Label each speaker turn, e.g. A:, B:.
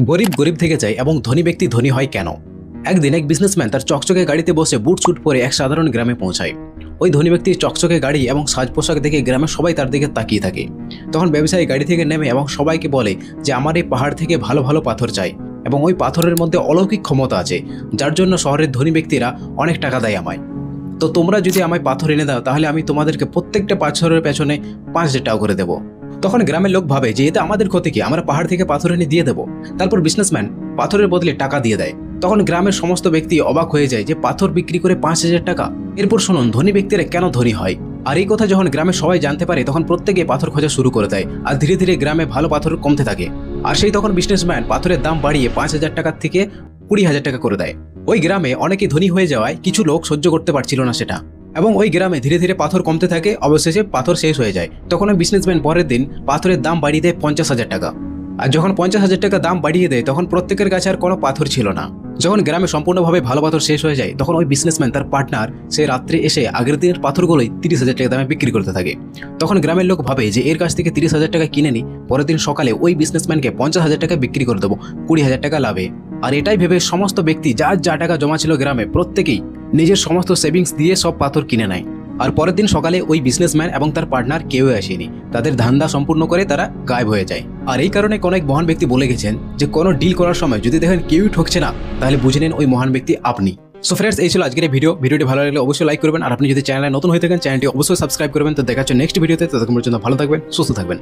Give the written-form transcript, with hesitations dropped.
A: গরিব গরিব থেকে যায় এবং ধনী ব্যক্তি ধনী হয় কেন? একদিন এক বিজনেসম্যান তার চকচকে গাড়িতে বসে বুট স্যুট পরে এক সাধারণ গ্রামে পৌঁছায়। ওই ধনী ব্যক্তির চকচকে গাড়ি এবং সাজ পোশাক দেখে গ্রামের সবাই তার দিকে তাকিয়ে থাকে। তখন ব্যবসায়ী গাড়ি থেকে নেমে এবং সবাইকে বলে যে আমার এই পাহাড় থেকে ভালো ভালো পাথর চাই এবং ওই পাথরের মধ্যে অলৌকিক ক্ষমতা আছে, যার জন্য শহরের ধনী ব্যক্তিরা অনেক টাকা দেয় আমায়। তো তোমরা যদি আমায় পাথর এনে দাও তাহলে আমি তোমাদেরকে প্রত্যেকটা পাথরের পেছনে 5,000 টাকা করে দেবো। তখন গ্রামের লোক ভাবে যে এতে আমাদের ক্ষতি কি, আমরা পাহাড় থেকে পাথর এনে দিয়ে দেবো। তারপর বিজনেসম্যান পাথরের বদলে টাকা দিয়ে দেয়। তখন গ্রামের সমস্ত ব্যক্তি অবাক হয়ে যায় যে পাথর বিক্রি করে 5,000 টাকা। এরপর শুনুন ধনী ব্যক্তিরা কেন ধনী হয়। আর এই কথা যখন গ্রামের সবাই জানতে পারে তখন প্রত্যেকে পাথর খোঁজা শুরু করে দেয় আর ধীরে ধীরে গ্রামে ভালো পাথর কমতে থাকে। আর সেই তখন বিজনেসম্যান পাথরের দাম বাড়িয়ে 5,000 টাকার থেকে 20,000 টাকা করে দেয়। ওই গ্রামে অনেকে ধনী হয়ে যাওয়ায় কিছু লোক সহ্য করতে পারছিল না সেটা, এবং ওই গ্রামে ধীরে ধীরে পাথর কমতে থাকে। অবশেষে পাথর শেষ হয়ে যায়। তখন ওই বিজনেসম্যান পরের দিন পাথরের দাম বাড়িয়ে দেয় 50,000 টাকা। আর যখন 50,000 টাকা দাম বাড়িয়ে দেয় তখন প্রত্যেকের কাছে আর কোনো পাথর ছিল না। যখন গ্রামে সম্পূর্ণভাবে ভালো পাথর শেষ হয়ে যায় তখন ওই বিজনেসম্যান তার পার্টনার সে রাত্রে এসে আগের দিনের পাথরগুলোই 30,000 টাকা দামে বিক্রি করতে থাকে। তখন গ্রামের লোক ভাবে যে এর কাছ থেকে 30,000 টাকা কিনে নি, পরের দিন সকালে ওই বিজনেসম্যানকে 50,000 টাকা বিক্রি করে দেবো 20,000 টাকা লাভে। আর এটাই ভেবে সমস্ত ব্যক্তি যার যা টাকা জমা ছিল গ্রামে প্রত্যেকেই নিজের সমস্ত সেভিংস দিয়ে সব পাথর কিনে নেয়। আর পরের দিন সকালে ওই বিজনেসম্যান এবং তার পার্টনার কেউই আসেনি। তাদের ধান্দা সম্পূর্ণ করে তারা গায়েব হয়ে যায়। আর এই কারণে অনেক মহান ব্যক্তি বলে গেছেন যে কোনো ডিল করার সময় যদি দেখেন কেউই ঠকছে না তাহলে বুঝে নেন ওই মহান ব্যক্তি আপনি। সো ফ্রেন্ডস, এই ছিল আজকের ভিডিওটি ভালো লাগলে অবশ্যই লাইক করবেন। আর আপনি যদি চ্যানেলে নতুন হয়ে থাকেন চ্যানেলটি অবশ্যই সাবস্ক্রাইব করবেন। তো দেখা হচ্ছে নেক্সট ভিডিওতে। ততক্ষণ পর্যন্ত ভালো থাকবেন, সুস্থ থাকবেন।